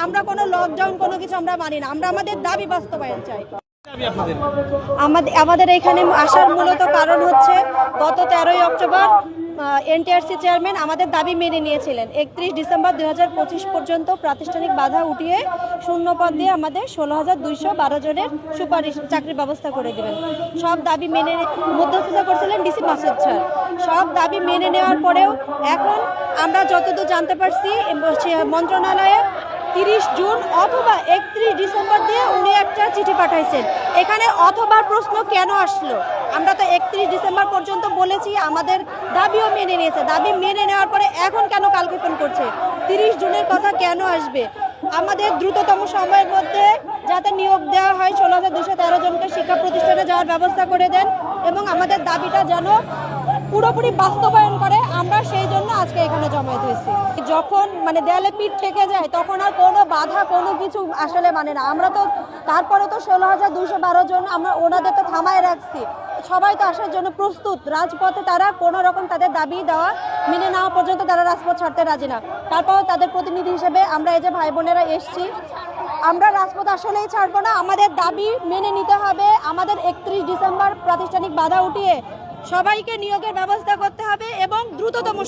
আমরা কোনো লকডাউন কোনো কিছু আমরা মানি না, আমরা আমাদের দাবি বাস্তবায়ন চাই। আমাদের এখানে আসার মূলত কারণ হচ্ছে গত 13ই অক্টোবর এনটিআরসি চেয়ারম্যান আমাদের দাবি মেনে নিয়েছিলেন। 31 ডিসেম্বর 2025 পর্যন্ত প্রাতিষ্ঠানিক বাধা উঠিয়ে শূন্য পদ দিয়ে আমাদের 16,212 জনের সুপারিশ চাকরির ব্যবস্থা করে দেবেন। সব দাবি মেনে মধ্যস্থতা করছিলেন ডিসি মাসুদ স্যার। সব দাবি মেনে নেওয়ার পরেও এখন আমরা যতদূর জানতে পারছি মন্ত্রণালয়ে 30 জুন অথবা 31 ডিসেম্বর দিয়ে উনি একটা চিঠি পাঠাইছেন। এখানে অথবা প্রশ্ন কেন আসলো? আমরা তো 31 ডিসেম্বর পর্যন্ত বলেছি, আমাদের দাবিও মেনে নিয়েছে। দাবি মেনে নেওয়ার পরে এখন কেন কালক্ষেপণ করছে? 30 জুনের কথা কেন আসবে? আমাদের দ্রুততম সময়ের মধ্যে যাতে নিয়োগ দেওয়া হয় 16,213 জনকে শিক্ষা প্রতিষ্ঠানে যাওয়ার ব্যবস্থা করে দেন এবং আমাদের দাবিটা যেন পুরোপুরি বাস্তবায়ন করে, আমরা সেই জন্য আজকে এখানে জমায়েত হয়েছি। যখন দেয়ালে পিঠ ঠেকে যায় তখন আর কোনো বাধা কোনো কিছু আসলে মানে না। আমরা তো তারপরে তো 16,212 জন আমরা ওনাদের তো থামায় রাখছি, সবাই তো আসার জন্য প্রস্তুত। রাজপথে তারা কোনো রকম তাদের দাবি দেওয়া মেনে নেওয়া পর্যন্ত তারা রাজপথ ছাড়তে রাজি না। তারপরও তাদের প্রতিনিধি হিসেবে আমরা এই যে ভাই বোনেরা এসছি, আমরা রাজপথ আসলেই ছাড়বো না। আমাদের দাবি মেনে নিতে হবে। আমাদের 31 ডিসেম্বর প্রাতিষ্ঠানিক বাধা উঠিয়ে সবাইকে নিয়োগের ব্যবস্থা করতে হবে এবং দ্রুততম